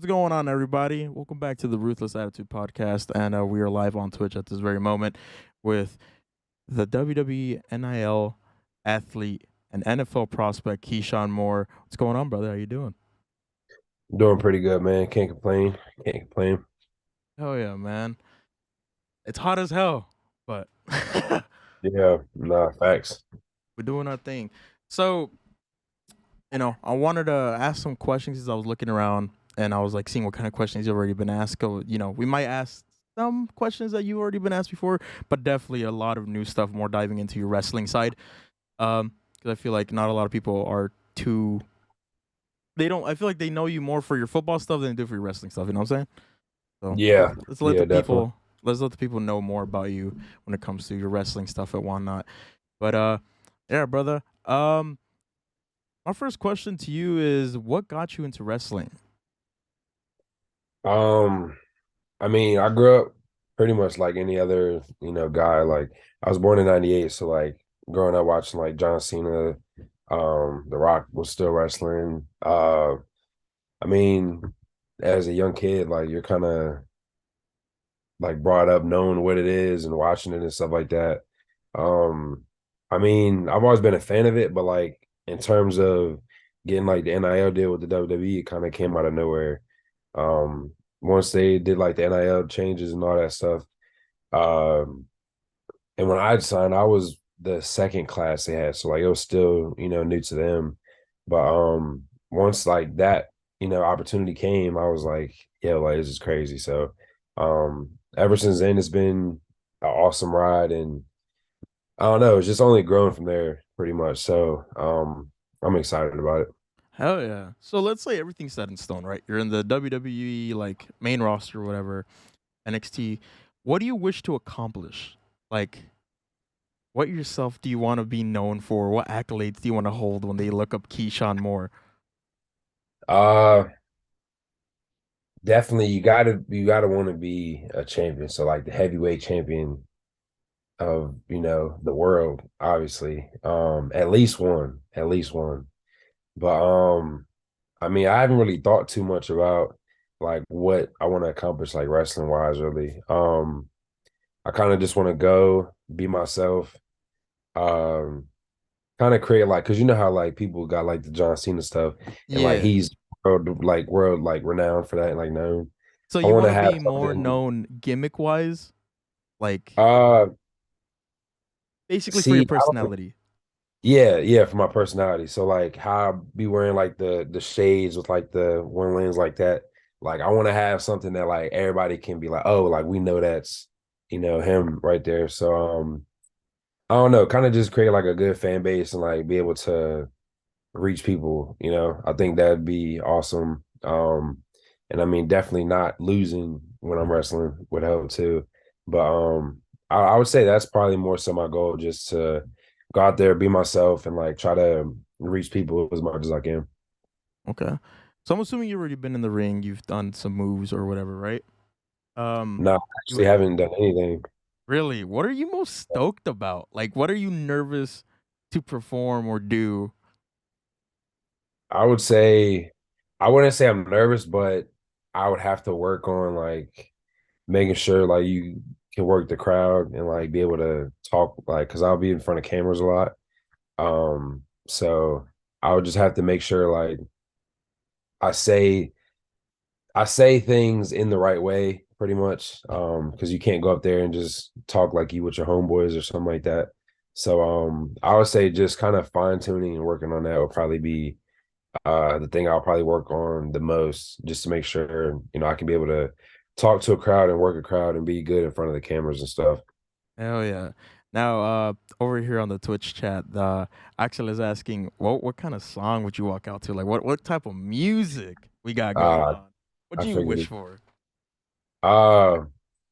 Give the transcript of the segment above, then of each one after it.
What's going on, everybody? Welcome back to the Ruthless Attitude Podcast, and we are live on Twitch at this very moment with the WWE NIL Athlete and NFL prospect Keshaun Moore. What's going on, brother? How you doing? Doing pretty good, man. Can't complain. Can't complain. Oh yeah, man. It's hot as hell, but Yeah, nah, facts. we're doing our thing. So, I wanted to ask some questions as I was looking around, and I was like seeing what kind of questions you've already been asked. We might ask some questions that you've already been asked before, but definitely a lot of new stuff, more diving into your wrestling side. Because I feel like not a lot of people are too. They don't. I feel like they know you more for your football stuff than they do for your wrestling stuff. You know what I'm saying? So Yeah, let's let yeah, the definitely. people know more about you when it comes to your wrestling stuff and whatnot. But yeah, brother. My first question to you is, what got you into wrestling? Um, I mean, I grew up pretty much like any other, guy. Like I was born in '98, so like growing up watching like John Cena, The Rock was still wrestling. I mean, as a young kid, like you're kind of like brought up knowing what it is and watching it and stuff like that. Um, I mean, I've always been a fan of it, but like in terms of getting like the NIL deal with the WWE, it kind of came out of nowhere. Once they did like the NIL changes and all that stuff. Um, and when I signed, I was the second class they had, so like it was still, new to them. But once like that, opportunity came, I was like, yeah, like this is crazy. So ever since then it's been an awesome ride, and I don't know, it's just only grown from there pretty much. So I'm excited about it. Hell yeah! So let's say everything's set in stone, right? You're in the WWE like main roster, or whatever, NXT. What do you wish to accomplish? Like, what yourself do you want to be known for? What accolades do you want to hold when they look up Keyshawn Moore? Uh Definitely you gotta want to be a champion. So like the heavyweight champion of, the world, obviously. At least one. At least one. But I mean, I haven't really thought too much about like what I want to accomplish like wrestling wise really. I kind of just want to go be myself. Um Kind of create like, because you know how like people got like the John Cena stuff, and like Yeah. he's world like renowned for that and like known. So I you want want to to have be more something. known gimmick wise, like uh basically for your See, I don't, personality. yeah, for my personality. So like how I be wearing like the shades with like the one lens like that. Like I want to have something that like everybody can be like, oh, like we know that's him right there. So I don't know, kind of just create like a good fan base and like be able to reach people, I think that'd be awesome. And I mean, definitely not losing when I'm wrestling would help too. But I would say that's probably more so my goal, just to go out there, be myself, and like try to reach people as much as I can. Okay. So I'm assuming you've already been in the ring, you've done some moves or whatever, right? Um, No, I you actually haven't done anything. really, what are you most stoked about? Like, what are you nervous to perform or do? I would say I wouldn't say I'm nervous, but I would have to work on like making sure like you can work the crowd and like be able to talk, like because I'll be in front of cameras a lot. So I would just have to make sure like I say I say things in the right way, pretty much. Because you can't go up there and just talk like you with your homeboys or something like that. So I would say just kind of fine tuning and working on that would probably be the thing I'll probably work on the most, just to make sure, I can be able to talk to a crowd and work a crowd and be good in front of the cameras and stuff. Hell yeah. Now, over here on the Twitch chat, Axel is asking, what kind of song would you walk out to? Like, what type of music we got going Uh on? What I do you figured wish it. for? Uh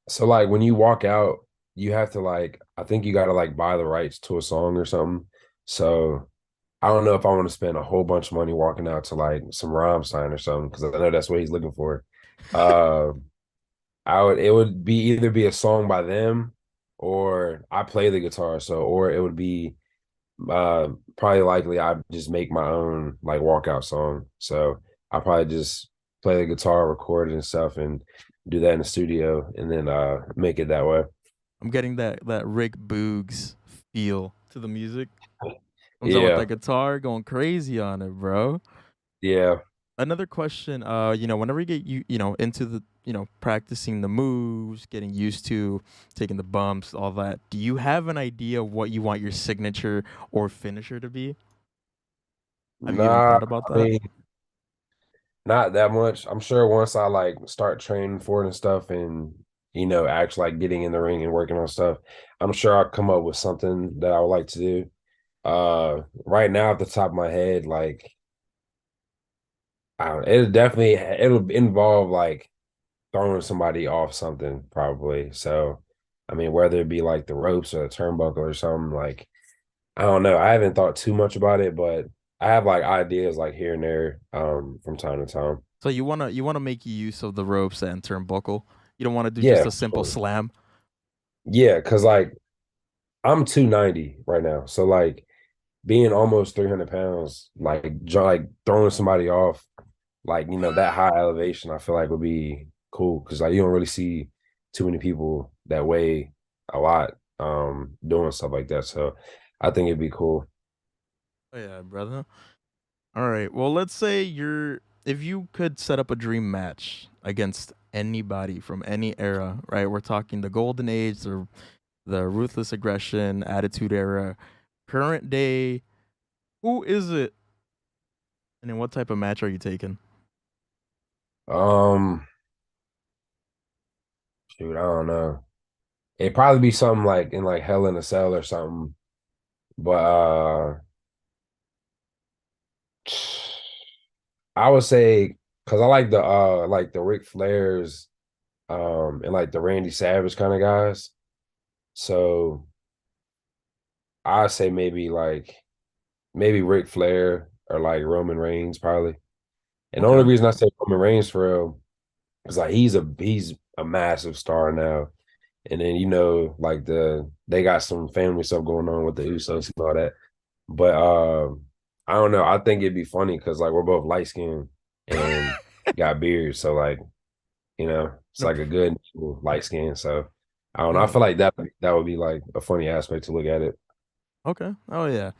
so like when you walk out, you have to like I think you gotta like buy the rights to a song or something. So I don't know if I want to spend a whole bunch of money walking out to like some Rammstein or something, because I know that's what he's looking for. Uh it would be either be a song by them, or I play the guitar, so or it would be probably likely I just make my own like walkout song. So I probably just play the guitar, record it and stuff, and do that in the studio, and then make it that way. I'm getting that Rick Boogs feel to the music. Comes out with that Yeah, guitar, going crazy on it, bro. yeah. Another question, whenever you get into the practicing the moves, getting used to taking the bumps, all that, do you have an idea of what you want your signature or finisher to be? Have you even Nah, thought about I that? mean, not that much. I'm sure once I like start training for it and stuff, and actually like getting in the ring and working on stuff, I'm sure I'll come up with something that I would like to do. Right now, at the top of my head, like I don't know, it'll involve like throwing somebody off something probably. So, I mean, whether it be like the ropes or the turnbuckle or something, like I don't know. I haven't thought too much about it, but I have like ideas like here and there from time to time. So you wanna make use of the ropes and turnbuckle. You don't want to do just Yeah, a simple sure. slam. Yeah, because like I'm 290 right now. So like being almost 300 pounds, like throwing somebody off, like, that high elevation, I feel like would be cool because like you don't really see too many people that weigh a lot doing stuff like that. So I think it'd be cool. Oh yeah, brother. All right. Well, let's say if you could set up a dream match against anybody from any era, right? We're talking the golden age, the ruthless aggression, attitude era, current day. Who is it? And then what type of match are you taking? Um, Shoot, I don't know. It'd probably be something like in like Hell in a Cell or something. But I would say because I like the Ric Flairs and like the Randy Savage kind of guys. So I'd say maybe Ric Flair or like Roman Reigns probably. And the only Okay. reason I say Roman Reigns for real is like he's a massive star now. And then like they got some family stuff going on with the Usos and all that. But I don't know. I think it'd be funny because like we're both light skinned and got beards, so like it's No, like a good light skin. So I don't know. I no. feel like that would be like a funny aspect to look at it. Okay. Oh yeah.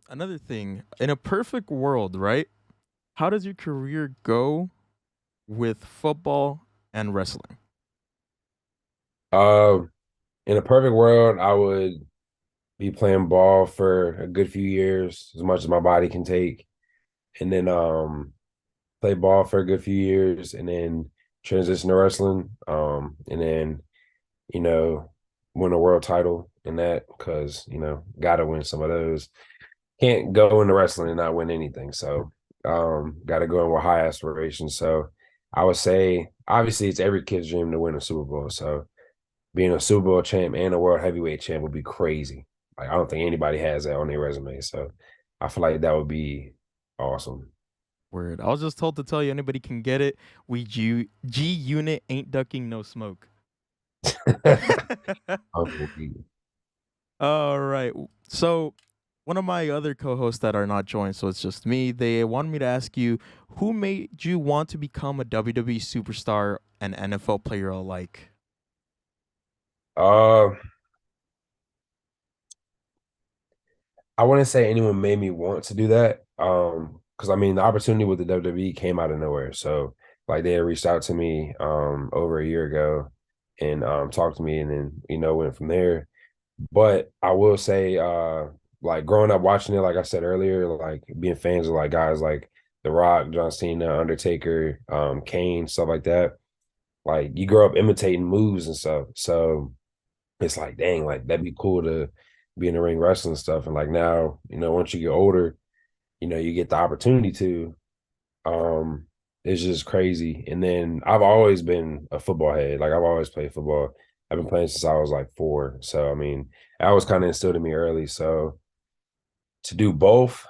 Another thing, in a perfect world, right? How does your career go with football and wrestling? Um, in a perfect world, I would be playing ball for a good few years, as much as my body can take, and then play ball for a good few years, and then transition to wrestling, and then you know win a world title in that because got to win some of those. Can't go into wrestling and not win anything, so got to go in with high aspirations. So I would say, obviously, it's every kid's dream to win a Super Bowl. So being a Super Bowl champ and a world heavyweight champ would be crazy. Like I don't think anybody has that on their resume. So I feel like that would be awesome. Word. I was just told to tell you anybody can get it. We G Unit ain't ducking no smoke. Unbelievable. All right. So one of my other co-hosts that are not joined, so it's just me. They wanted me to ask you, who made you want to become a WWE superstar and NFL player alike? Uh, I wouldn't say anyone made me want to do that. Because I mean the opportunity with the WWE came out of nowhere. So like they had reached out to me over a year ago and talked to me and then went from there. But I will say like growing up watching it, like I said earlier, like being fans of like guys like The Rock, John Cena, Undertaker, Kane, stuff like that. Like you grow up imitating moves and stuff. So it's like, dang, like that'd be cool to be in the ring wrestling stuff. And like now, once you get older, you get the opportunity to. Um, it's just crazy. And then I've always been a football head. Like I've always played football. I've been playing since I was like 4. So I mean, that was kind of instilled in me early. So to do both,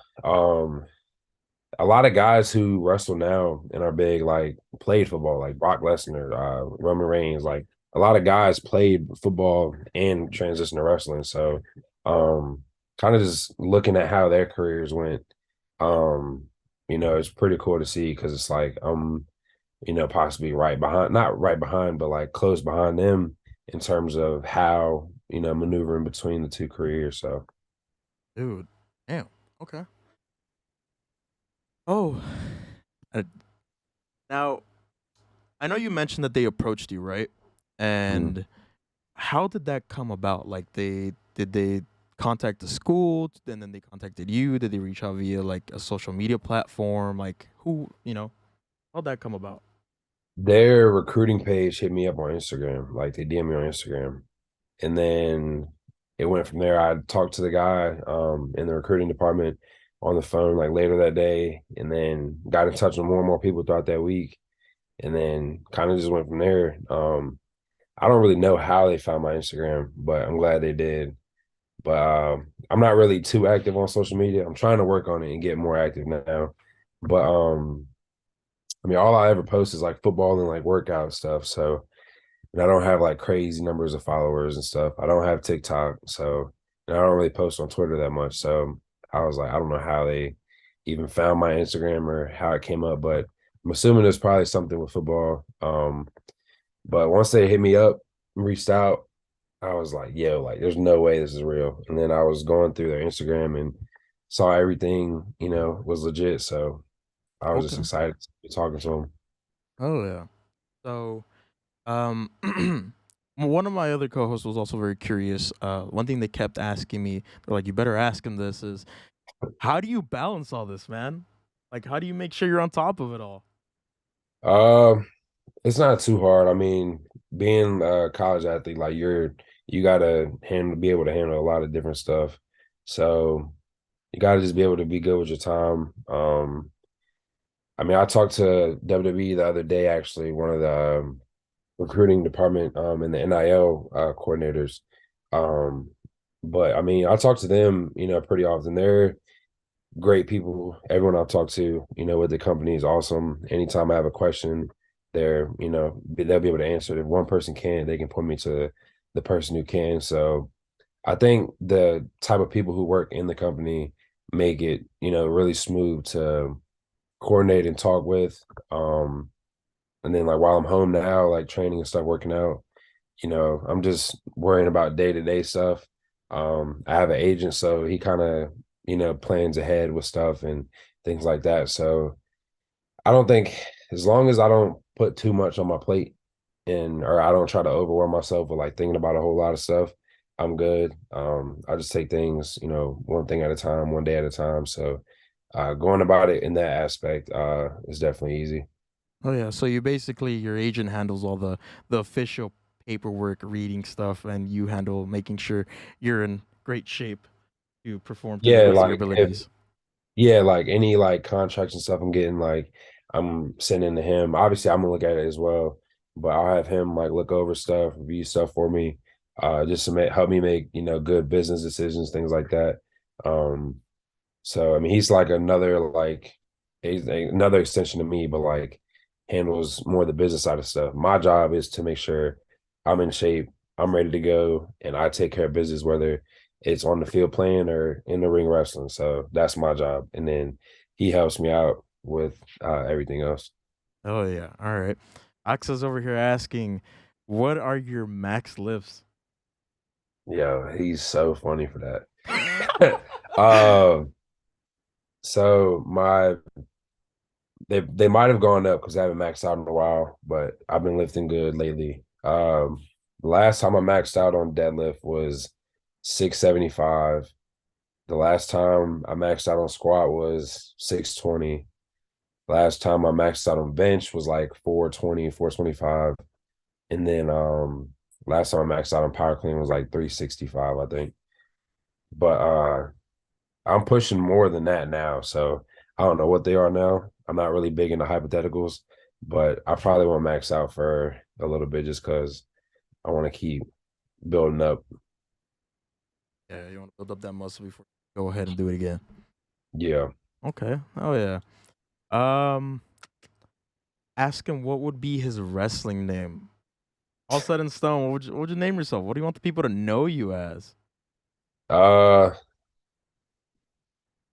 a lot of guys who wrestle now and are big, like played football, like Brock Lesnar, Roman Reigns, like a lot of guys played football and transitioned to wrestling. So, kind of just looking at how their careers went, um, it's pretty cool to see because it's like possibly right behind, not right behind, but like close behind them in terms of how, maneuvering between the two careers. So Dude, damn. Okay. Oh, uh, now I know you mentioned that they approached you, right? mm. And how did that come about? Like, they contact the school, and then they contacted you? Did they reach out via like a social media platform? Like, how'd that come about? Their recruiting page hit me up on Instagram. Like they DM me on Instagram. And then it went from there. I talked to the guy in the recruiting department on the phone like later that day, and then got in touch with more and more people throughout that week, and then kind of just went from there. I don't really know how they found my Instagram, but I'm glad they did. But I'm not really too active on social media. I'm trying to work on it and get more active now. But I mean, all I ever post is like football and like workout stuff. So, and I don't have like crazy numbers of followers and stuff. I don't have TikTok, so and I don't really post on Twitter that much. So I was like, I don't know how they even found my Instagram or how it came up, but I'm assuming there's probably something with football. But once they hit me up, reached out, I was like, yo, like there's no way this is real. And then I was going through their Instagram and saw everything, was legit. So I was just Okay. excited to be talking to them. Oh yeah. So, um, one of my other co-hosts was also very curious. One thing they kept asking me, they're like, "You better ask him this." Is how do you balance all this, man? Like, how do you make sure you're on top of it all? Um, it's not too hard. I mean, being a college athlete, like you gotta handle be able to handle a lot of different stuff. So you gotta just be able to be good with your time. I mean, I talked to WWE the other day, actually, one of the recruiting department and the NIL coordinators. Um, but I mean, I talk to them, pretty often. They're great people. Everyone I've talked to, with the company is awesome. Anytime I have a question, they'll be able to answer it. If one person can, they can point me to the person who can. So I think the type of people who work in the company make it, really smooth to coordinate and talk with. And then like while I'm home now, like training and stuff, working out, I'm just worrying about day-to-day stuff. I have an agent, so he kind of, plans ahead with stuff and things like that. So I don't think as long as I don't put too much on my plate or I don't try to overwhelm myself with like thinking about a whole lot of stuff, I'm good. I just take things, one thing at a time, one day at a time. So going about it in that aspect is definitely easy. Oh yeah, so you basically your agent handles all the official paperwork, reading stuff, and you handle making sure you're in great shape to perform to the Yeah, best of your like if abilities. Yeah, like any like contracts and stuff I'm getting, like I'm sending to him. Obviously, I'm gonna look at it as well, but I'll have him like look over stuff, review stuff for me, just to help me make, good business decisions, things like that. Um, so I mean, he's another extension of me, but like handles more the business side of stuff. My job is to make sure I'm in shape, I'm ready to go, and I take care of business whether it's on the field playing or in the ring wrestling. So that's my job, and then he helps me out with everything else. Oh yeah, all right. Axel's over here asking, "What are your max lifts?" Yeah, he's so funny for that. um, so they might have gone up because I haven't maxed out in a while, but I've been lifting good lately. The last time I maxed out on deadlift was 675. The last time I maxed out on squat was 620. Last time I maxed out on bench was like 420, 425. And then last time I maxed out on power clean was like 365, I think. But I'm pushing more than that now. So I don't know what they are now. I'm not really big into hypotheticals, but I probably won't max out for a little bit just because I want to keep building up. Yeah, you want to build up that muscle before you go ahead and do it again. Yeah. Okay. Oh yeah. Um, ask him what would be his wrestling name. All set in stone. What would you name yourself? What do you want the people to know you as? Uh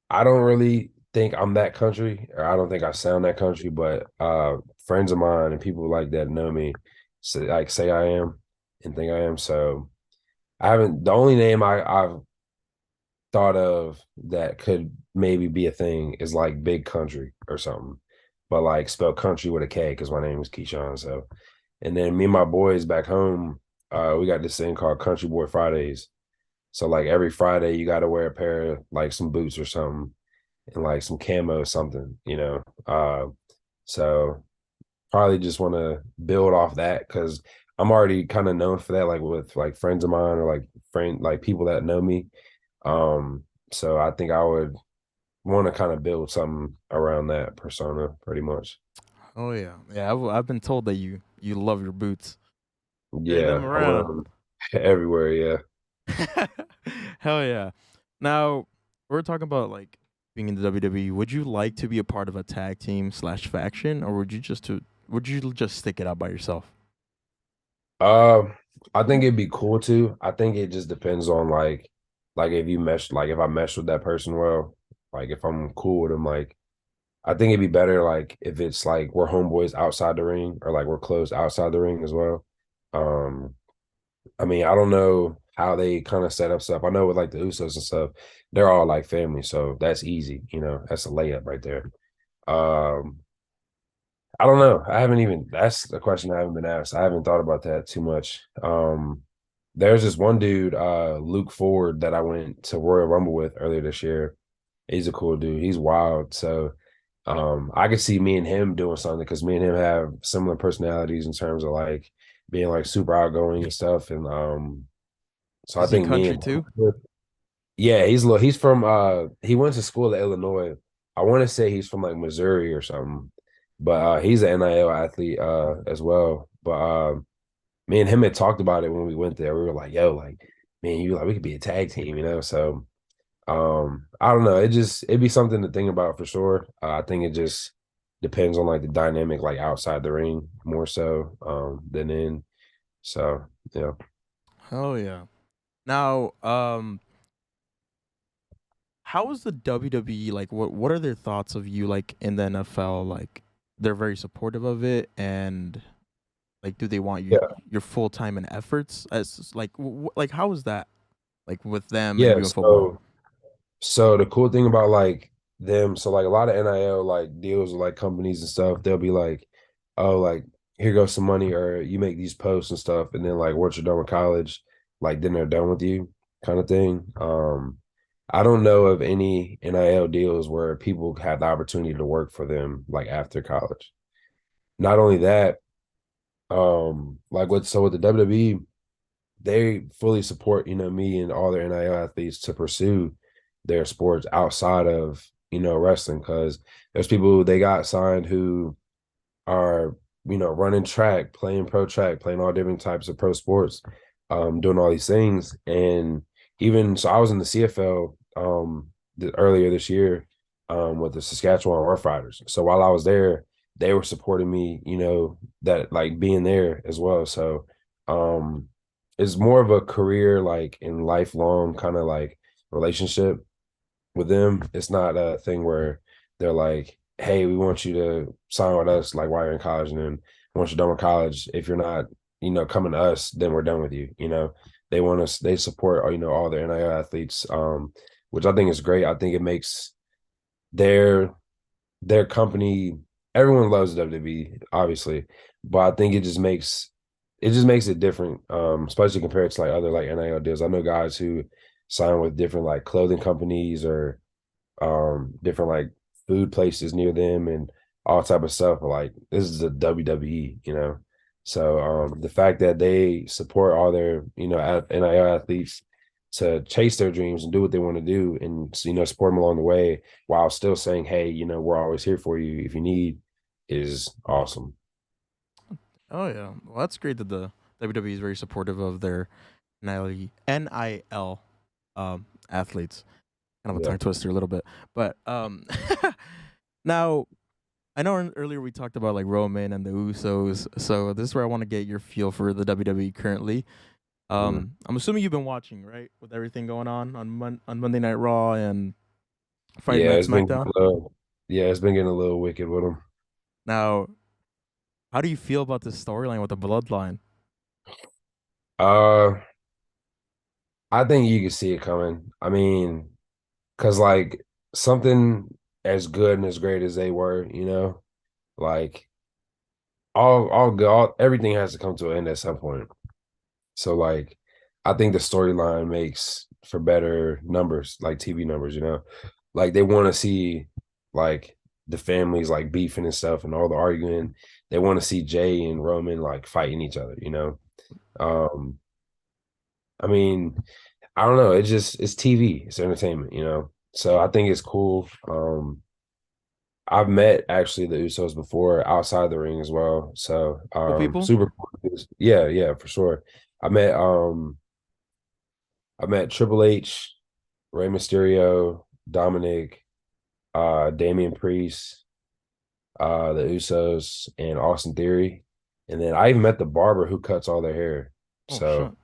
I don't really. think I'm that country, or I don't think I sound that country, but friends of mine and people like that know me, say I am and think I am. So I haven't. The only name I've thought of that could maybe be a thing is like Big Country or something, but like spell country with a K because my name is Keshaun. So, and then me and my boys back home, we got this thing called Country Boy Fridays. So like every Friday, you got to wear a pair of like some boots or something and like some camo or something, you know. So probably just want to build off that because I'm already kind of known for that, like with like friends of mine or like people that know me. Um, so I think I would want to kind of build something around that persona pretty much. Oh yeah, yeah. I've been told that you love your boots. Carry them Yeah, I wear around. them everywhere. Yeah. Hell yeah. Now we're talking about like being in the WWE. Would you like to be a part of a tag team slash faction, or would you just stick it out by yourself? Uh, I think it'd be cool too. I think it just depends on like if you mesh, like if I mesh with that person well, like if I'm cool with them, like I think it'd be better like if it's like we're homeboys outside the ring or like we're close outside the ring as well. Um, I mean, I don't know how they kind of set up stuff. I know with like the Usos and stuff, they're all like family, so that's easy. You know, that's a layup right there. Um, I don't know. I haven't even. That's the question I haven't been asked. I haven't thought about that too much. There's this one dude, Luke Ford, that I went to Royal Rumble with earlier this year. He's a cool dude. He's wild. So, I could see me and him doing something because me and him have similar personalities in terms of like being like super outgoing and stuff. And so I Is he think me country and too? yeah, he's from he went to school at Illinois. I want to say he's from like Missouri or something. But he's an NIL athlete as well. But me and him had talked about it when we went there. We were like, yo, like, man, you like we could be a tag team, you know? So I don't know. It'd be something to think about for sure. I think it just depends on like the dynamic like outside the ring more so than in. So yeah. Hell yeah. Now, how is the WWE like? What are their thoughts of you like in the NFL? Like, they're very supportive of it, and like, do they want you Yeah. your full time and efforts as like like how is that like with them and Yeah. you in football? So the cool thing about like them, so like a lot of NIL like deals with like companies and stuff, they'll be like, oh, like here goes some money, or you make these posts and stuff, and then like once you're done with college, like then they're done with you, kind of thing. I don't know of any NIL deals where people have the opportunity to work for them like after college. Not only that, like with the WWE, they fully support, you know, me and all their NIL athletes to pursue their sports outside of, you know, wrestling. Cause there's people who they got signed who are, you know, running track, playing pro track, playing all different types of pro sports, doing all these things. And even so I was in the CFL earlier this year with the Saskatchewan Roughriders. So while I was there, they were supporting me, you know, that like being there as well. So um it's more of a career like and lifelong kind of like relationship with them. It's not a thing where they're like, hey, we want you to sign with us like while you're in college, and then once you're done with college, if you're not, you know, coming to us, then we're done with you. You know, they want us, they support, you know, all their NIL athletes, which I think is great. I think it makes their their company, everyone loves WWE, obviously, but I think it just makes it different, especially compared to like other like NIL deals. I know guys who sign with different like clothing companies or different like food places near them and all type of stuff. But like this is a WWE, you know. So the fact that they support all their, you know, NIL athletes to chase their dreams and do what they want to do and, you know, support them along the way while still saying, hey, you know, we're always here for you if you need, is awesome. Oh yeah, well that's great that the WWE is very supportive of their NIL athletes. Kind of a Yeah. tongue twister a little bit, but now I know earlier we talked about like Roman and the Usos, so this is where I want to get your feel for the WWE currently. Mhm. I'm assuming you've been watching, right, with everything going on on Monday Night Raw and fighting Yeah, at it's been getting SmackDown. a little, yeah, it's been getting a little wicked with him. Now, how do you feel about this storyline with the bloodline? Uh, I think you can see it coming. I mean, because like something as good and as great as they were, like everything has to come to an end at some point. So like, I think the storyline makes for better numbers, like TV numbers. Like they want to see like the families like beefing and stuff and all the arguing. They want to see Jay and Roman like fighting each other. Um, I mean, I don't know. It's TV, it's entertainment. So I think it's cool. I've met actually the Usos before outside the ring as well. So Cool people. super cool. Yeah, yeah, for sure. I met I met Triple H, Rey Mysterio, Dominic, Damian Priest, the Usos, and Austin Theory. And then I even met the barber who cuts all their hair. Oh shit. So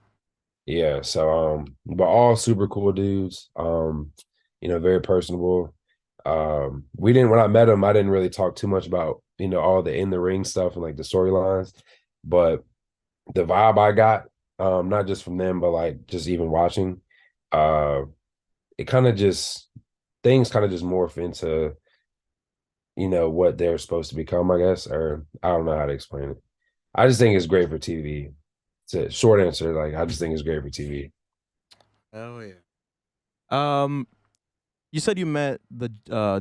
yeah, so but all super cool dudes. Very personable. We didn't when I met him, I didn't really talk too much about, all the in the ring stuff and like the storylines, but the vibe I got, not just from them, but like just even watching, uh, it kind of just things kind of just morph into, what they're supposed to become, I guess, or I don't know how to explain it. I just think it's great for TV. It's a short answer. Like I just think it's great for TV. Oh yeah. Um, you said you met the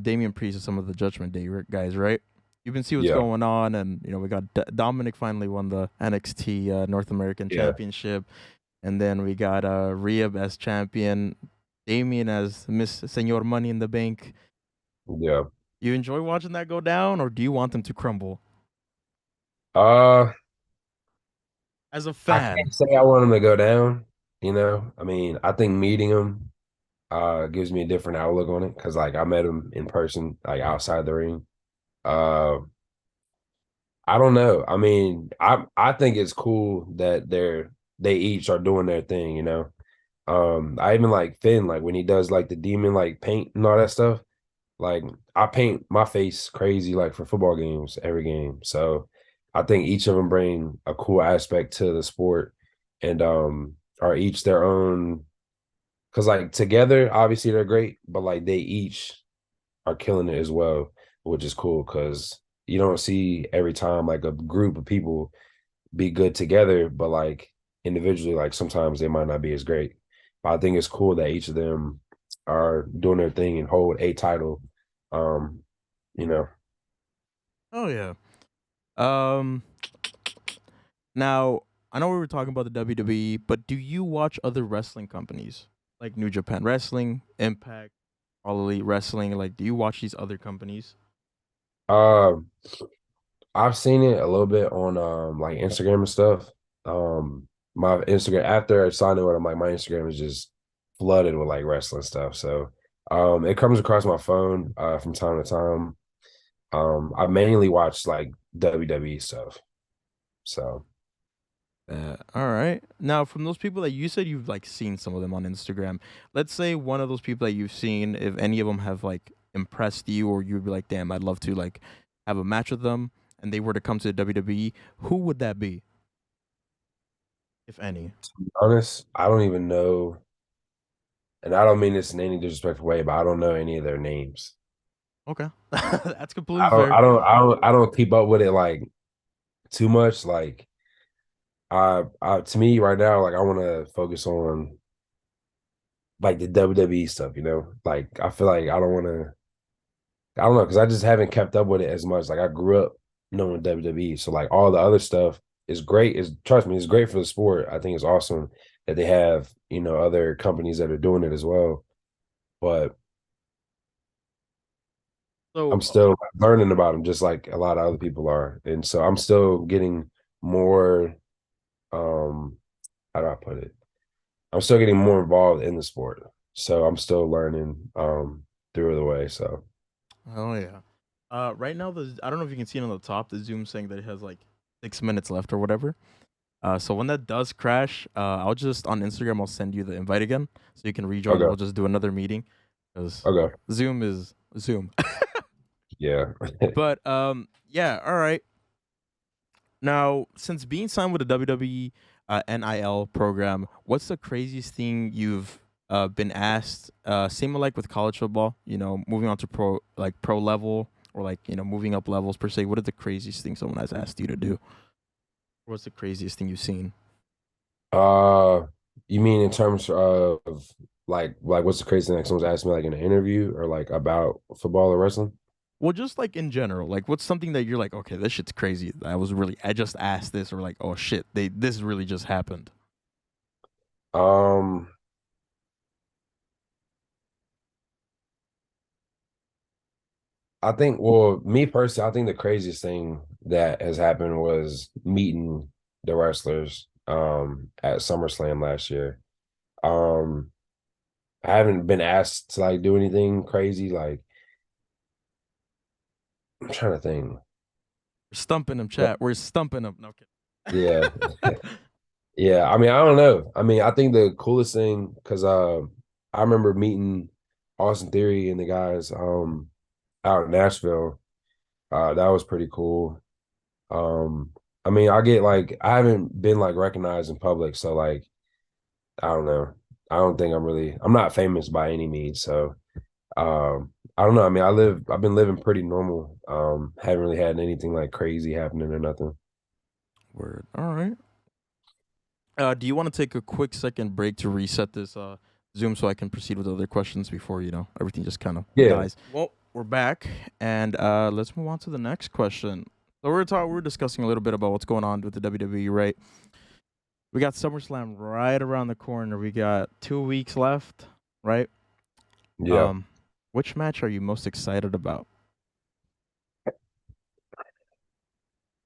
Damian Priest and some of the Judgment Day guys, right? You can see what's Yeah, going on, and we got Dominic finally won the NXT North American yeah, Championship, and then we got Rhea as champion, Damian as Miss Senor Money in the Bank. yeah. You enjoy watching that go down, or do you want them to crumble? Uh, As a I fan, can't say I want him to go down. I mean, I think meeting him gives me a different outlook on it because like I met him in person, like outside the ring. Uh, I don't know. I mean, I think it's cool that they each are doing their thing. I even like Finn, like when he does like the demon like paint and all that stuff. Like I paint my face crazy like for football games every game. So I think each of them bring a cool aspect to the sport and are each their own because like together obviously they're great, but like they each are killing it as well, which is cool because you don't see every time like a group of people be good together, but like individually, like sometimes they might not be as great. But I think it's cool that each of them are doing their thing and hold a title. Um, you know, oh yeah. Um, Now, I know we were talking about the WWE, but do you watch other wrestling companies like New Japan Wrestling, Impact, All Elite Wrestling? Like, do you watch these other companies? uh, I've seen it a little bit on like Instagram and stuff. My Instagram after I signed with them, like my Instagram is just flooded with like wrestling stuff. So it comes across my phone from time to time. I mainly watch like WWE stuff. So All right. Now, from those people that you said you've like seen some of them on Instagram, let's say one of those people that you've seen, if any of them have like impressed you, or you'd be like, "Damn, I'd love to like have a match with them," and they were to come to the WWE, who would that be, if any? to be honest, I don't even know, and I don't mean this in any disrespectful way, but I don't know any of their names. Okay, that's completely I don't, fair. I don't, I don't, I don't keep up with it like too much. Like to me right now, like I want to focus on like the WWE stuff. Like I feel like I don't want to. I don't know because I just haven't kept up with it as much. Like I grew up knowing WWE, so like all the other stuff is great. Is trust me, it's great for the sport. I think it's awesome that they have other companies that are doing it as well. But So, I'm still learning about them, just like a lot of other people are, and so I'm still getting more. Um, how do I put it? I'm still getting more involved in the sport, so I'm still learning through the way. So oh yeah. Right now, I don't know if you can see it on the top. The Zoom saying that it has like 6 minutes left or whatever. So when that does crash, I'll just on Instagram I'll send you the invite again, so you can rejoin. okay, We'll just do another meeting. because Okay. Zoom is Zoom. Yeah. But yeah, all right. Now, since being signed with the WWE NIL program, what's the craziest thing you've been asked? Same like with college football, moving on to pro level or moving up levels per se. What is the craziest thing someone has asked you to do? What's the craziest thing you've seen? Uh, you mean in terms of like what's the crazy thing like someone's asked me like in an interview or like about football or wrestling? Well, just like in general, like what's something that you're like, okay, this shit's crazy. I just asked this, or like, oh shit, this really just happened. Um, I think, well, me personally, I think the craziest thing that has happened was meeting the wrestlers at SummerSlam last year. Um, I haven't been asked to like do anything crazy. Like I'm trying to think. We're stumping them, But chat. We're stumping them. No yeah, kidding. yeah. I mean, I don't know. I mean, I think the coolest thing because I remember meeting Austin Theory and the guys out in Nashville. That was pretty cool. Um, I mean, I get like I haven't been like recognized in public, so like I don't know. I don't think I'm not famous by any means. So I don't know. I mean, I've been living pretty normal. Haven't really had anything like crazy happening or nothing. Word. All right. Do you want to take a quick second break to reset this Zoom so I can proceed with other questions before everything just kind of Yeah. dies? Well, we're back, and let's move on to the next question. So we're discussing a little bit about what's going on with the WWE, right? We got SummerSlam right around the corner. We got 2 weeks left, right? Yeah. Um, which match are you most excited about?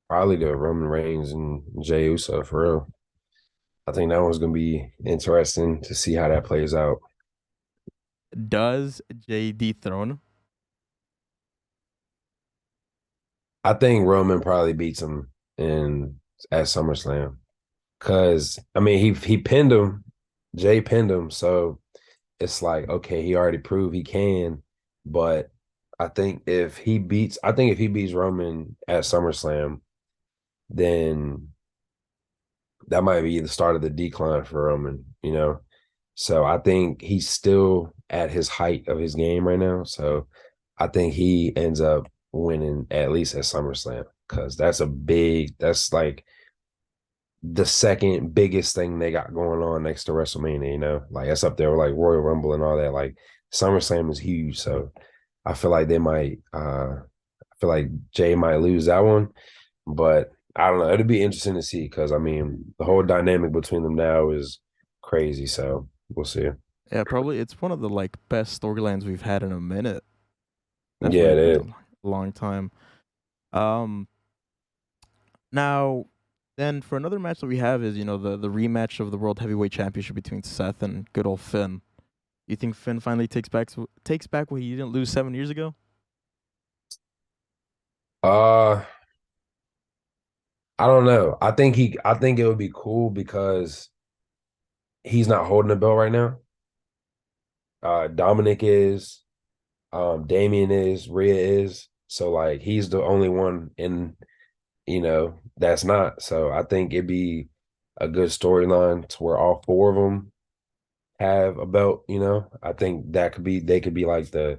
Probably the Roman Reigns and Jey Uso for real. I think that one's gonna be interesting to see how that plays out. Does Jay dethrone? I think Roman probably beats him in at SummerSlam. Cause I mean he pinned him, Jay pinned him, so it's like okay, he already proved he can, but I think if he beats Roman at SummerSlam, then that might be the start of the decline for Roman, you know. So I think he's still at his height of his game right now. So I think he ends up winning at least at SummerSlam because that's like the second biggest thing they got going on next to WrestleMania, you know, like that's up there with like Royal Rumble and all that. Like SummerSlam is huge. So I feel like I feel like Jay might lose that one, but I don't know. It'd be interesting to see because I mean the whole dynamic between them now is crazy. So we'll see. Yeah, probably it's one of the best storylines we've had in a minute. Yeah, Definitely it been is. a long time. Um, Now, then for another match that we have is the rematch of the World Heavyweight Championship between Seth and good old Finn. You think Finn finally takes back what he didn't lose 7 years ago? Uh, I don't know. I think it would be cool because he's not holding the belt right now. Dominic is, Damien is, Rhea is. So like he's the only one in, that's not. So I think it'd be a good storyline to where all four of them have a belt, you know. I think they could be like the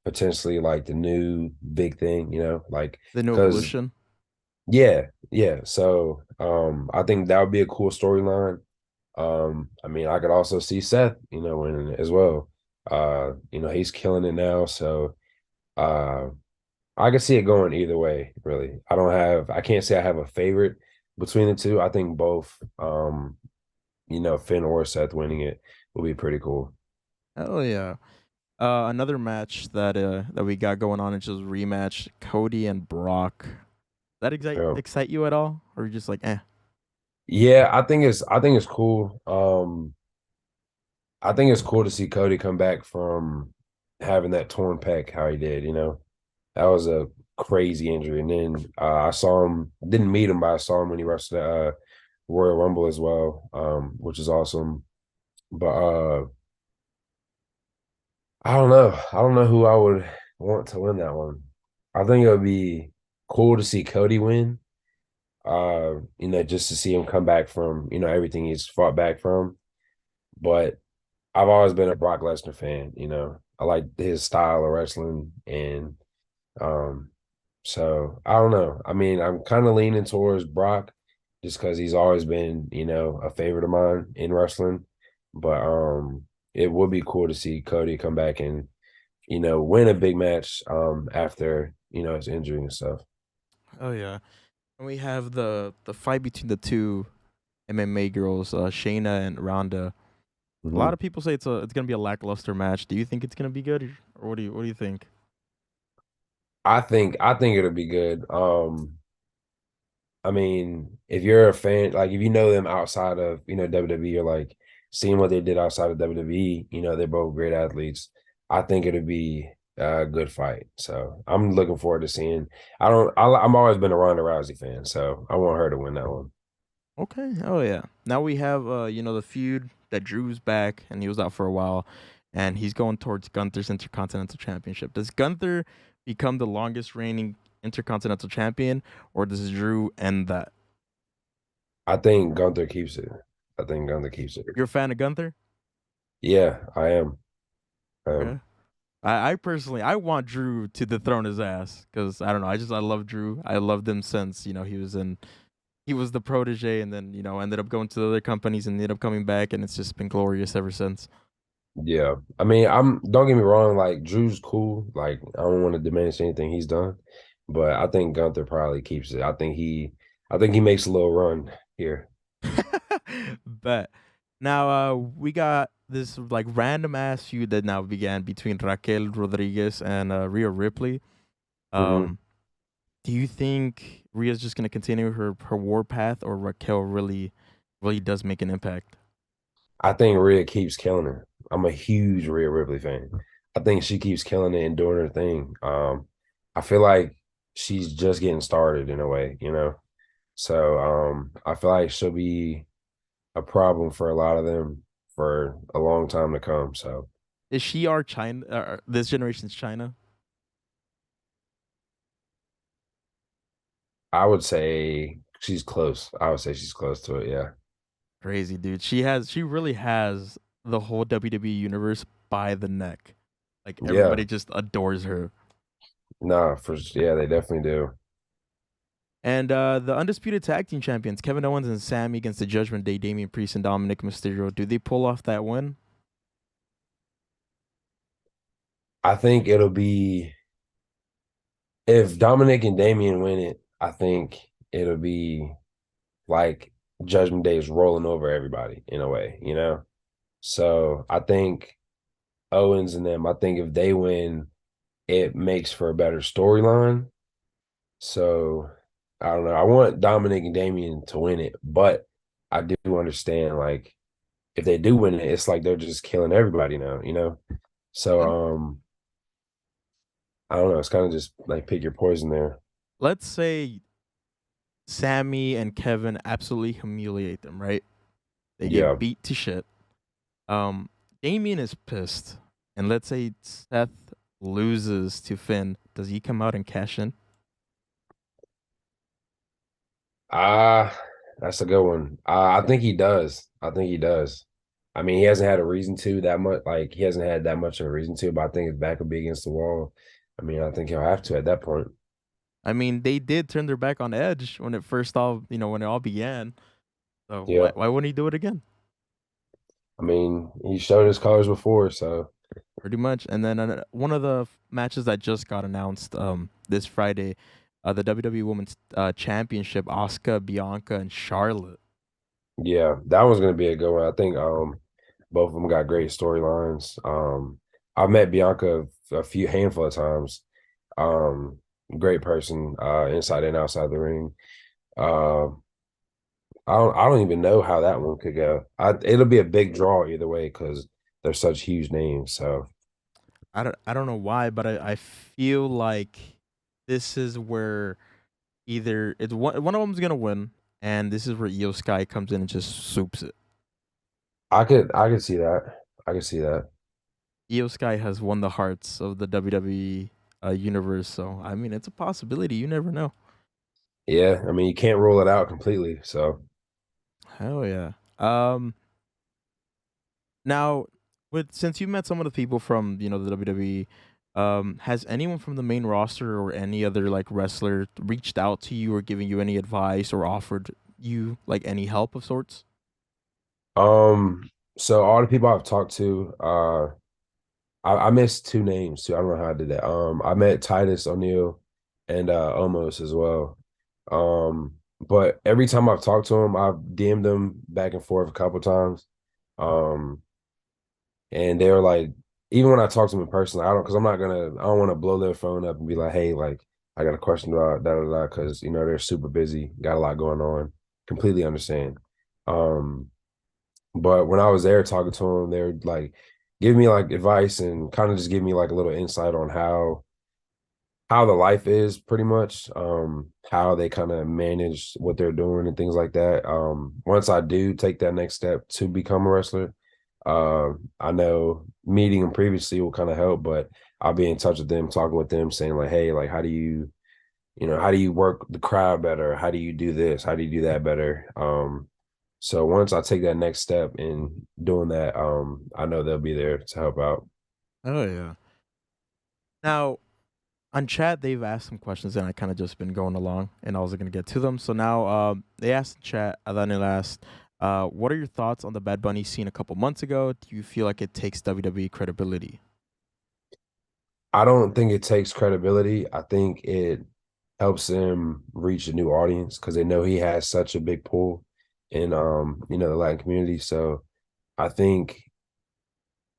potentially like the new big thing, you know, like The new because evolution. yeah, yeah. So I think that would be a cool storyline. I mean, I could also see Seth, winning it as well. He's killing it now, so uh I could see it going either way, really. I can't say I have a favorite between the two. I think both Finn or Seth winning it would be pretty cool. Hell yeah. Another match that we got going on is just rematch Cody and Brock. That Yeah. excite you at all, or you just like eh? Yeah, I think it's cool. I think it's cool to see Cody come back from having that torn pec how he did, you know. That was a crazy injury. And then I saw him, didn't meet him, but I saw him when he wrestled at Royal Rumble as well, which is awesome. But I don't know. I don't know who I would want to win that one. I think it would be cool to see Cody win. Just to see him come back from, everything he's fought back from. But I've always been a Brock Lesnar fan, I like his style of wrestling and um so I don't know. I mean, I'm kind of leaning towards Brock just because he's always been, a favorite of mine in wrestling. But it would be cool to see Cody come back and, win a big match after, his injury and stuff. Oh yeah, and we have the fight between the two MMA girls, Shayna and Ronda. A lot Mhm. of people say it's gonna be a lackluster match. Do you think it's gonna be good, or what do you think? I think it'll be good. I mean, if you're a fan, like if you know them outside of, WWE or like seeing what they did outside of WWE, they're both great athletes. I think it'll be a good fight. So I'm looking forward to seeing. I'm always been a Ronda Rousey fan, so I want her to win that one. Okay. Oh yeah. Now we have the feud that Drew's back and he was out for a while, and he's going towards Gunther's Intercontinental Championship. Does Gunther become the longest reigning Intercontinental Champion, or does Drew end that? I think Gunther keeps it. I think Gunther keeps it. You're a fan of Gunther? Yeah, I am. Okay. I personally I want Drew to dethrone his ass because I don't know. I love Drew. I loved him since he was the protege, and then ended up going to the other companies and ended up coming back, and it's just been glorious ever since. Yeah. I mean, don't get me wrong, like Drew's cool. Like I don't want to diminish anything he's done, but I think Gunther probably keeps it. I think he makes a little run here. Bet. Now we got this like random ass feud that now began between Raquel Rodriguez and Rhea Ripley. Hmm. Um, do you think Rhea's just gonna continue her war path, or Raquel really does make an impact? I think Rhea keeps killing her. I'm a huge Rhea Ripley fan. I think she keeps killing it and doing her thing. I feel like she's just getting started in a way. So I feel like she'll be a problem for a lot of them for a long time to come. So Is she our China? This generation's China? I would say she's close. I would say she's close to it. Yeah. Crazy dude. She really has the whole WWE universe by the neck. Like Yeah. everybody just adores her. Nah, yeah, they definitely do. And the undisputed tag team champions, Kevin Owens and Sammy against the Judgment Day, Damian Priest and Dominic Mysterio. Do they pull off that win? I think it'll be if Dominic and Damian win it, I think it'll be like Judgment Day is rolling over everybody in a way. So I think Owens and them, I think if they win, it makes for a better storyline. So I don't know. I want Dominic and Damian to win it, but I do understand like if they do win it, it's like they're just killing everybody now. So Let, I don't know. It's kind of just like pick your poison there. let's say Sammy and Kevin absolutely humiliate them, right? They get Yeah. beat to shit. Um, Damian is pissed. And let's say Seth loses to Finn. Does he come out and cash in? That's a good one. I think he does. I think he does. I mean, he hasn't had a reason to that much. Like he hasn't had that much of a reason to, but I think his back will be against the wall. I mean, I think he'll have to at that point. I mean, they did turn their back on Edge when it first all when it all began. So Yeah. why wouldn't he do it again? I mean, he showed his colors before, so Pretty much. And then one of the matches that just got announced this Friday, the WWE Women's Championship, Asuka, Bianca, and Charlotte. yeah, that one's gonna be a good one. I think both of them got great storylines. I've met Bianca a few handful of times. Um, Great person, inside and outside the ring. Uh, I don't even know how that one could go. It'll be a big draw either way because they're such huge names. So I don't know why, but I feel like this is where either it's one of them's gonna win, and this is where Io Sky comes in and just soups it. I could see that. I could see that. Io Sky has won the hearts of the WWE universe. So I mean, it's a possibility. You never know. Yeah, I mean, you can't rule it out completely. So, Hell yeah. Now, with since you met some of the people from the WWE, has anyone from the main roster or any other like wrestler reached out to you or given you any advice or offered you like any help of sorts? um, so all the people I've talked to, I missed two names too. I don't know how I did that. I met Titus O'Neil and Omos as well. But every time I've talked to him, I've DM'd them back and forth a couple times. Um, and they were like, even when I talk to them in person, because I don't want to blow their phone up and be like, hey, like, I got a question about da da da, because they're super busy, got a lot going on. Completely understand. Um, but when I was there talking to them, they were like, give me like advice and kind of just give me like a little insight on how the life is pretty much, how they kind of manage what they're doing and things like that. Once I do take that next step to become a wrestler, I know meeting them previously will kind of help, but I'll be in touch with them, talking with them, saying like, hey, like, how do you work the crowd better? How do you do this? How do you do that better? So once I take that next step in doing that, I know they'll be there to help out. Oh yeah. Now, on chat, they've asked some questions, and I kind of just been going along, and I was going to get to them. So now, they asked in chat, Adane asked, what are your thoughts on the Bad Bunny scene a couple months ago? Do you feel like it takes WWE credibility? I don't think it takes credibility. I think it helps him reach a new audience because they know he has such a big pull in the Latin community. So I think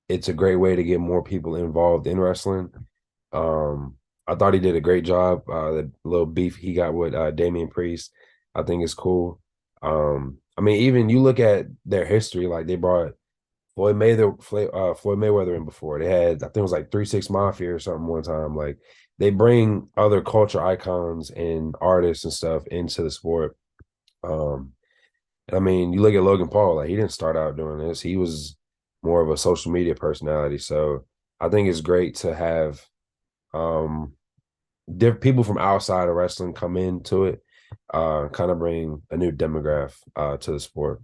it's a great way to get more people involved in wrestling. Um, I thought he did a great job. The little beef he got with Damian Priest, I think is cool. I mean, even you look at their history, like they brought Floyd Mayweather in before. They had, I think it was like 3 6 Mafia or something one time. Like they bring other culture icons and artists and stuff into the sport. Um, I mean, you look at Logan Paul, like he didn't start out doing this. He was more of a social media personality. So I think it's great to have um different people from outside of wrestling come into it, kind of bring a new demographic to the sport.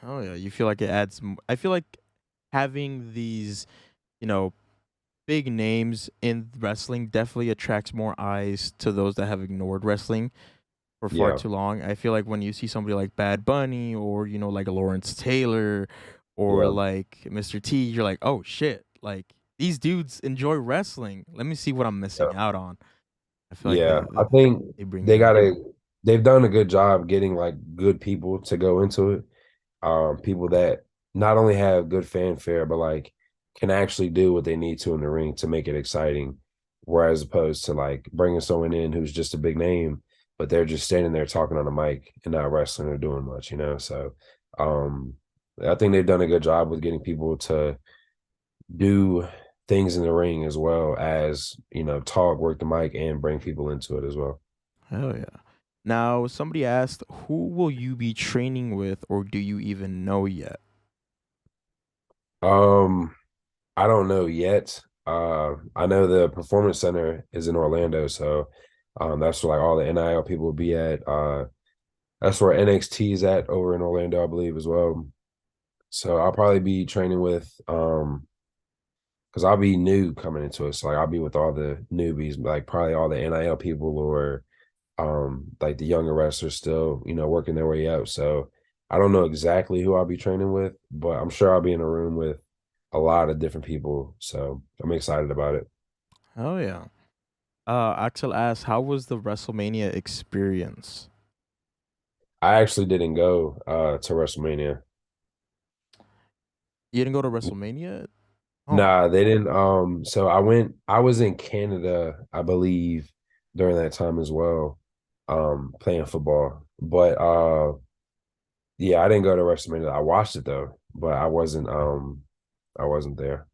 Oh yeah, you feel like it adds. I feel like having these, you know, big names in wrestling definitely attracts more eyes to those that have ignored wrestling for far Yeah, too long. I feel like when you see somebody like Bad Bunny or like a Lawrence Taylor or yeah, like Mr. T, you're like, oh shit, like these dudes enjoy wrestling. Let me see what I'm missing yeah. out on. I feel like Yeah, I think they bring they you in. got a they've done a good job getting like good people to go into it. People that not only have good fanfare, but like can actually do what they need to in the ring to make it exciting. Whereas opposed to like bringing someone in who's just a big name, but they're just standing there talking on a mic and not wrestling or doing much. So, um, I think they've done a good job with getting people to do things in the ring as well as talk, work the mic, and bring people into it as well. Hell yeah. Now, somebody asked, who will you be training with, or do you even know yet? um I don't know yet. I know the performance center is in Orlando, so that's where like all the NIL people will be at. That's where NXT is at over in Orlando, I believe, as well. So I'll probably be training with because I'll be new coming into it. So like I'll be with all the newbies, like probably all the NIL people or like the younger wrestlers still, working their way up. So I don't know exactly who I'll be training with, but I'm sure I'll be in a room with a lot of different people. So I'm excited about it. Oh yeah. Axel asked, how was the WrestleMania experience? I actually didn't go to WrestleMania. You didn't go to WrestleMania? Oh, Nah, they didn't. So I was in Canada, I believe, during that time as well, playing football. But yeah, I didn't go to WrestleMania. I watched it though, but I wasn't there.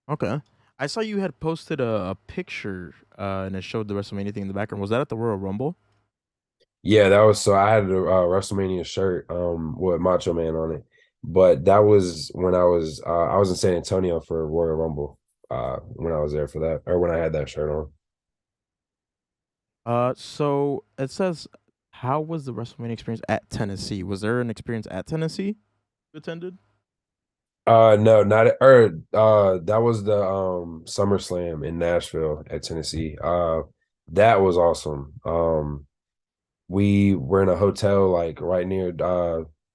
okay. I saw you had posted a picture, and it showed the WrestleMania thing in the background. Was that at the Royal Rumble? Yeah, that was so I had a WrestleMania shirt with Macho Man on it. But that was when I was in San Antonio for Royal Rumble when I was there for that, or when I had that shirt on. So it says, how was the WrestleMania experience at Tennessee? Was there an experience at Tennessee you attended? No, not or that was the SummerSlam in Nashville at Tennessee. That was awesome. We were in a hotel like right near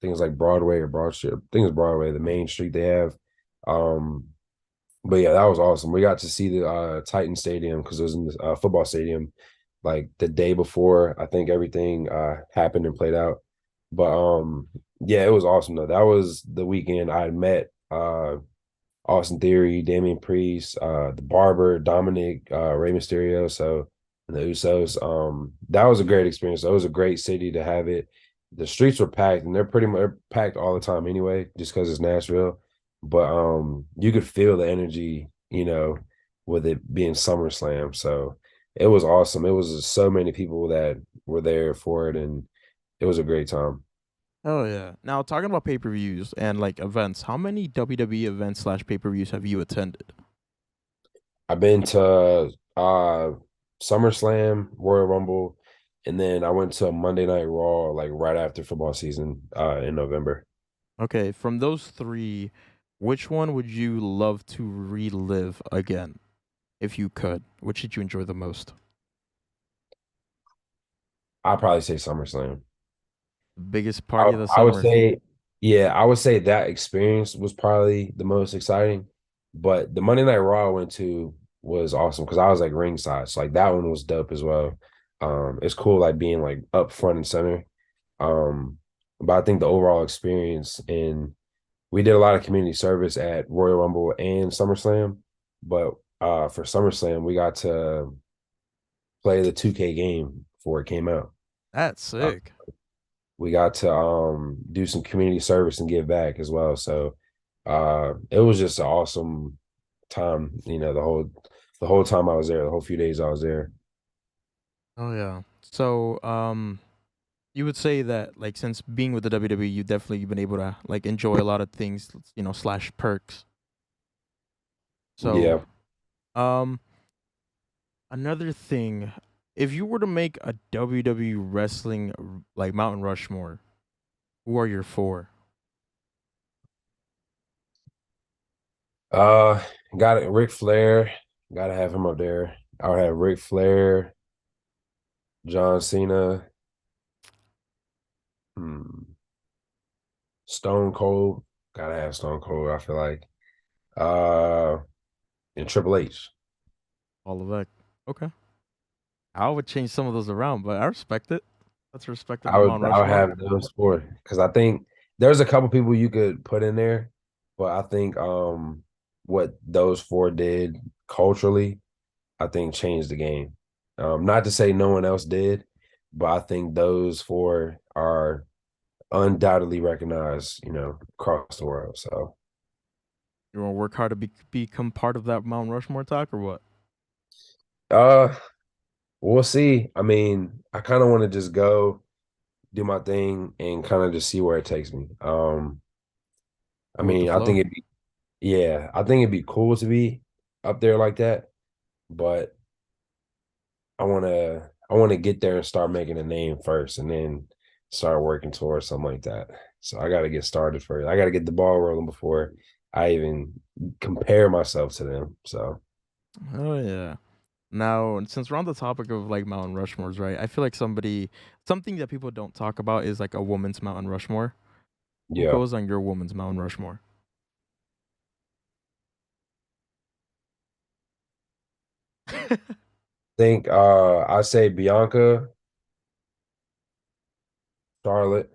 things like Broadway or Broad Street. I think it's Broadway, the main street they have. Um but yeah, that was awesome. We got to see the Titan Stadium because it was in the football stadium like the day before I think everything happened and played out. But yeah, it was awesome though. That was the weekend I met Austin Theory, Damian Priest, the Barber, Dominic, Rey Mysterio, so and the Usos. That was a great experience. It was a great city to have it. The streets were packed, and they're pretty much packed all the time anyway, just because it's Nashville. But you could feel the energy, with it being SummerSlam. So it was awesome. It was so many people that were there for it, and it was a great time. Oh yeah. Now talking about pay-per-views and like events, how many WWE events slash pay-per-views have you attended? I've been to SummerSlam, Royal Rumble, and then I went to Monday Night Raw like right after football season in November. Okay, from those three, which one would you love to relive again if you could? Which did you enjoy the most? I'd probably say SummerSlam. The biggest I, party of the I would summer. say, yeah, I would say that experience was probably the most exciting. But the Monday Night Raw I went to was awesome because I was like ringside. So like that one was dope as well. It's cool like being like up front and center. Um, but I think the overall experience and we did a lot of community service at Royal Rumble and SummerSlam. But for SummerSlam, we got to play the 2K game before it came out. That's Uh, sick. we got to do some community service and give back as well. So it was just an awesome time, the whole time I was there, the whole few days I was there. Oh yeah. So, you would say that like since being with the WWE, you've definitely been able to like enjoy a lot of things, slash perks. So, Yeah. um, another thing, if you were to make a WWE wrestling like Mountain Rushmore, who are your four? Uh got it. Ric Flair, gotta have him up there. I would have Ric Flair, John Cena, hmm, Stone Cold, gotta have Stone Cold, I feel like. Uh and Triple H. All of that. Okay. I would change some of those around, but I respect it. That's a I respectable would Mount I would Rushmore. have those four because I think there's a couple people you could put in there, but I think what those four did culturally, I think changed the game. Not to say no one else did, but I think those four are undoubtedly recognized, across the world. So You want to work hard to become part of that Mount Rushmore talk or what? uh we'll see. I mean, I kind of want to just go do my thing and kind of just see where it takes me. I Go with the mean, I think flow. I think it'd be cool to be up there like that, but I want to get there and start making a name first and then start working towards something like that. So I got to get started first. I got to get the ball rolling before I even compare myself to them. So, Oh yeah. Now, since we're on the topic of like Mountain Rushmores, right? I feel like something that people don't talk about is like a woman's Mountain Rushmore. Who yeah. goes on your woman's Mountain Rushmore? Think I say Bianca, Charlotte,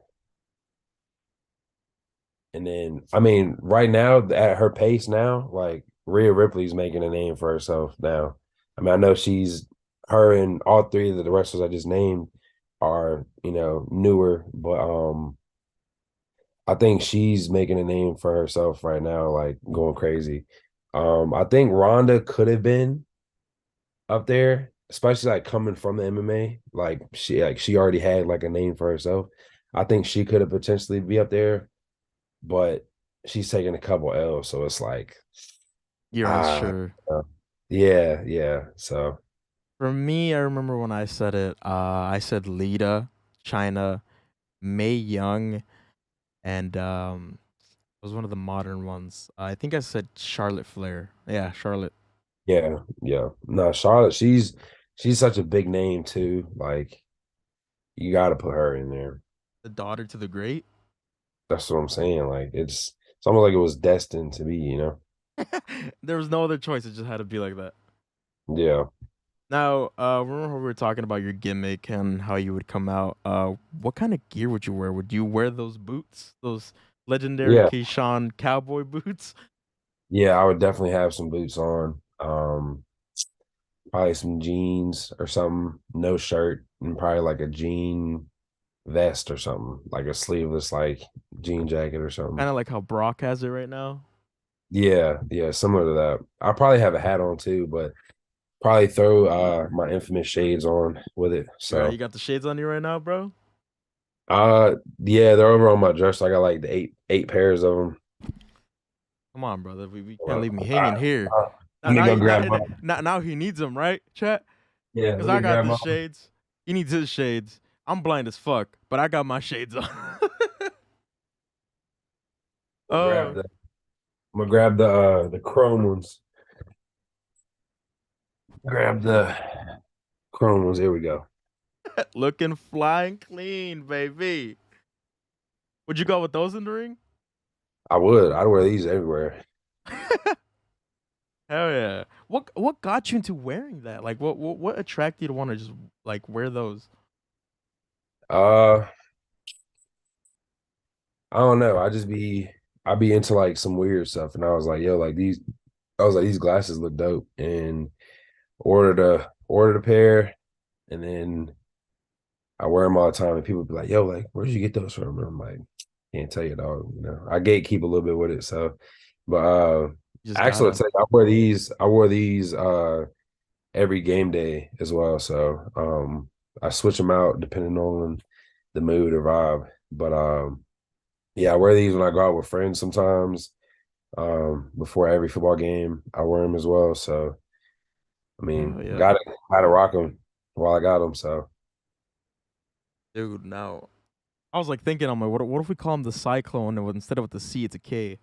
and then I mean, right now at her pace now, like Rhea Ripley's making a name for herself now. I mean, I know she's her and all three of the wrestlers I just named are, newer, but I think she's making a name for herself right now, like going crazy. I think Ronda could have been up there, especially like coming from the MMA. Like she already had like a name for herself. I think she could have potentially be up there. but she's taking a couple L's, so it's like You're ah, unsure. yeah, yeah. So For me, I remember when I said it. I said Lita, China, May Young, and it was one of the modern ones. I think I said Charlotte Flair. Yeah, Charlotte, yeah, yeah. No, Charlotte, she's such a big name too. Like you got to put her in there. the daughter to the great. That's what I'm saying. Like it's almost like it was destined to be, you know? There was no other choice. It just had to be like that. Yeah, Now, remember we were talking about your gimmick and how you would come out. What kind of gear would you wear? Would you wear those boots, those legendary yeah, Keshaun cowboy boots? yeah. I would definitely have some boots on. Probably some jeans or something, no shirt, and probably like a jean vest or something, like a sleeveless like jean jacket or something. Kind of like how Brock has it right now. Yeah, yeah, similar to that. I probably have a hat on too, but probably throw my infamous shades on with it. Right, you So got the shades on you right now, bro. yeah, they're over on my dresser. I got like the eight pairs of them. Come on, brother. We can't Well, leave me hanging here. let Now, me now, go now, grab my now he needs them, right, chat? yeah, Because let I me got grab the my shades. He needs his shades. I'm blind as fuck, but I got my shades on. grab Oh, the I'm gonna grab the chrome ones. Grab the chrome ones. Here we go. looking flying clean, baby. Would you go with those in the ring? I would. I'd wear these everywhere. Hell yeah. What got you into wearing that? Like what attracted you to want to just like wear those? Uh, I don't know. I'd be into like some weird stuff, and I was like, yo, like these. I was like, these glasses look dope, and ordered a pair, and then I wear them all the time, and people be like, yo, like where did you get those from? And I'm like, can't tell you, dog. You know, I gatekeep a little bit with it, so. But You just actually, I'll gotta. tell you, I wear these. I wore these every game day as well. So I switch them out depending on the mood or vibe. But yeah, I wear these when I go out with friends sometimes. Before every football game, I wear them as well. So I Oh mean, yeah. gotta rock them while I got them. So Dude, no. I was like thinking, I'm like, what if we call him the Cyclone and instead of with the C, it's a K?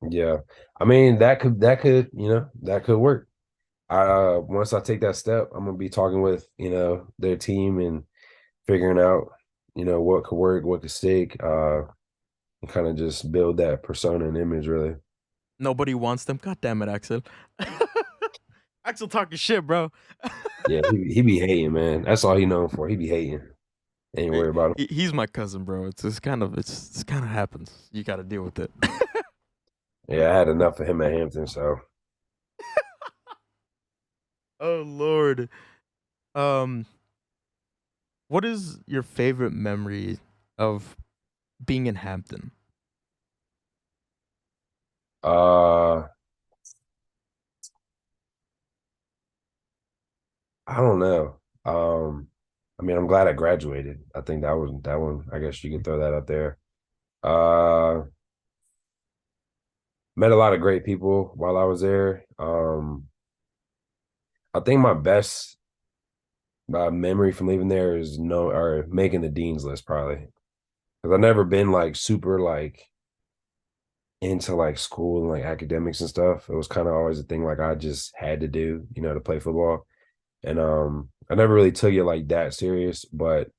yeah, I mean that could that could work. I once I take that step, I'm gonna be talking with their team and figuring out what could work, what could stick, and kind of just build that persona and image really. Nobody wants them. God damn it, Axel. Axel talking shit, bro. Yeah, he be hating, man. That's all he known for. He be hating. Ain't Hey, worried about him. he's my cousin, bro. It's kind of happens. You got to deal with it. Yeah, I had enough of him at Hampton, so Oh Lord. Um, what is your favorite memory of being in Hampton? uh I don't know. I mean, I'm glad I graduated. I think that one, I guess you could throw that up there. Uh Met a lot of great people while I was there. I think my best memory from leaving there is no or making the dean's list probably. Because I've never been like super like into like school and like academics and stuff. It was kind of always a thing like I just had to do, to play football. And I never really took it like that serious, but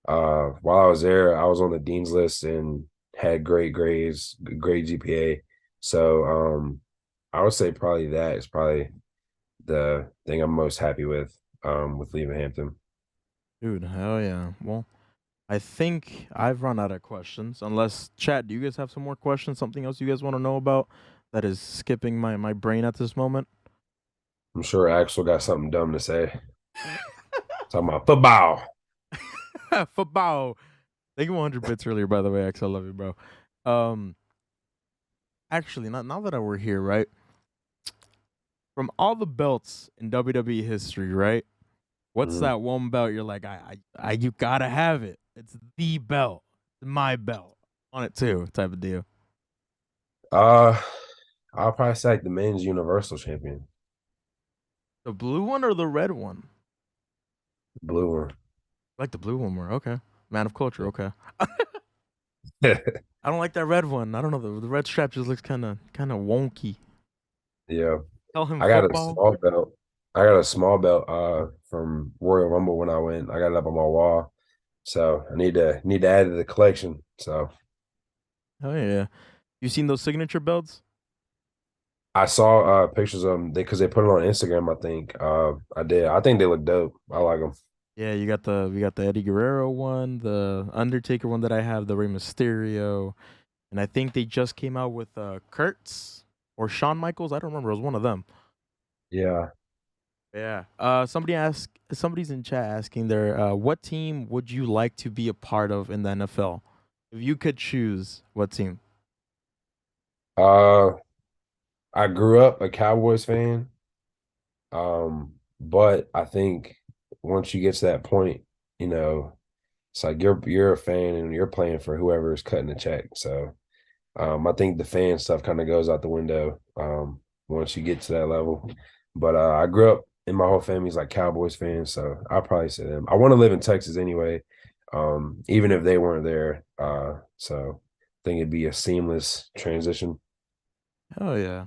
while I was there, I was on the dean's list and had great grades, great GPA. So I would say probably that is probably the thing I'm most happy with leaving Hampton. Dude, hell yeah. Well, I think I've run out of questions. Unless chat, do you guys have some more questions? Something else you guys want to know about that is skipping my brain at this moment? I'm sure Axel got something dumb to say. Talking about football. Football. Thank you 100 bits earlier, by the way, X. I love you, bro. Um, actually, not now that we're here, right? From all the belts in WWE history, right? What's Mhm. that one belt you're like, you gotta have it. It's the belt. It's my belt. on it too, type of deal. Uh, I'll probably say like the men's universal champion, The blue one or the red one? blue one. I like the blue one more. Okay. Man of culture. Okay. Yeah. I don't like that red one. I don't know. The red strap just looks kind of wonky. Yeah. Tell him I got a football. small belt. I got a small belt from Royal Rumble when I went. I got it up on my wall. So I need to add to the collection. So Oh yeah. You seen those signature belts? I saw pictures of them because they put it on Instagram, I think. I did. I think they look dope. I like them. Yeah, we got the Eddie Guerrero one, the Undertaker one that I have, the Rey Mysterio, and I think they just came out with Kurtz or Shawn Michaels. I don't remember. It was one of them. Yeah. Yeah. Somebody's in chat asking there, what team would you like to be a part of in the NFL? If you could choose, what team? Uh I grew up a Cowboys fan. But I think once you get to that point, you know, it's like you're a fan and you're playing for whoever is cutting the check. So I think the fan stuff kind of goes out the window once you get to that level. But I grew up and my whole family's like Cowboys fans, so I'll probably say them. I want to live in Texas anyway, even if they weren't there. So I think it'd be a seamless transition. Oh yeah.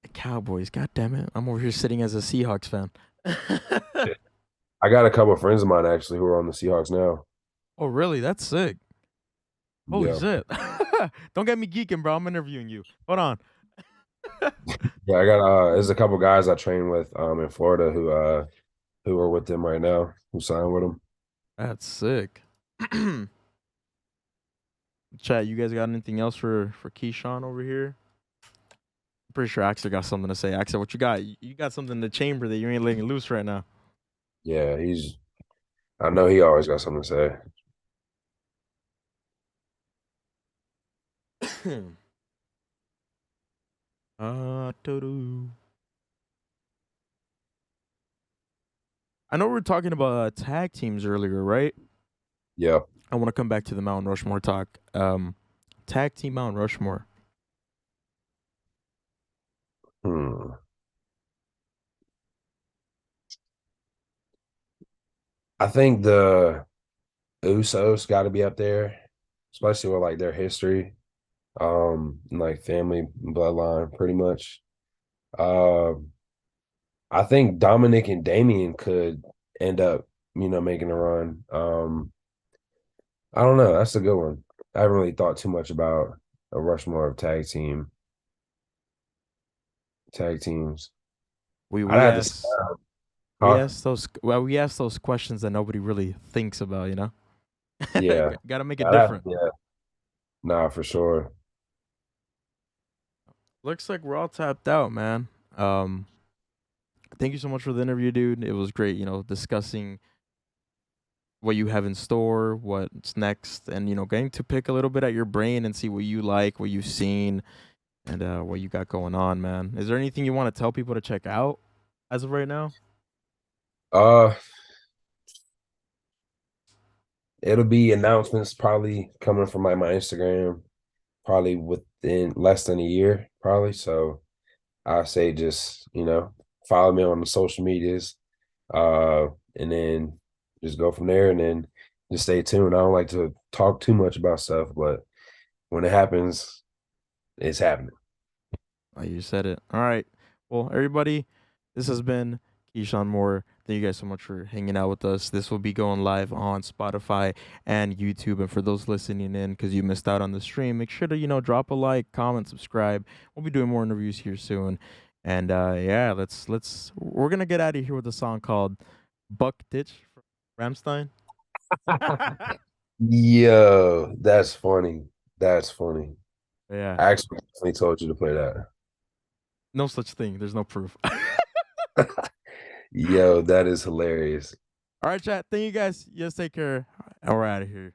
The Cowboys. God damn it. I'm over here sitting as a Seahawks fan. I got a couple of friends of mine actually who are on the Seahawks now. Oh really? That's sick. Holy Yeah. shit. Don't get me geeking, bro. I'm interviewing you. Hold on. Yeah, I got there's a couple guys I train with in Florida who are with them right now, who signed with them. That's sick. Chat, you guys got anything else for Keyshawn over here? I'm pretty sure Axel got something to say. Axel, what you got? You got something in the chamber that you ain't letting loose right now. Yeah, I know he always got something to say. Doo-doo. I know we were talking about tag teams earlier, right? Yeah. I want to come back to the Mount Rushmore talk. Tag team Mount Rushmore. Hmm. I think the Usos got to be up there, especially with like their history, and like family bloodline, pretty much. Uh, I think Dominic and Damian could end up, making a run. I don't know. That's a good one. I haven't really thought too much about a Rushmore of tag teams. We I'd we have to say, asked we huh? asked those we asked those questions that nobody really thinks about. Yeah. Got to make it I'd have, different. yeah. Nah, for sure. Looks like we're all tapped out, man. Um, thank you so much for the interview, dude. It was great, discussing what you have in store, what's next, and getting to pick a little bit at your brain and see what you like, what you've seen, and what you got going on, man. Is there anything you want to tell people to check out as of right now? Uh, it'll be announcements probably coming from like my Instagram, probably within less than a year, probably. So I say just, follow me on the social medias, uh, and then just go from there and then just stay tuned. I don't like to talk too much about stuff, but when it happens, it's happening. Oh, you said it. All right. Well, everybody, this has been Keshaun Moore. Thank you guys so much for hanging out with us. This will be going live on Spotify and YouTube. And for those listening in, because you missed out on the stream, make sure to drop a like, comment, subscribe. We'll be doing more interviews here soon. And yeah, we're gonna get out of here with a song called "Buck Ditch" from Ramstein. Yo, that's funny. That's funny. Yeah, I actually definitely told you to play that. no such thing. There's no proof. Yo, that is hilarious. All right, chat. Thank you guys. Yes, take care. And we're out of here.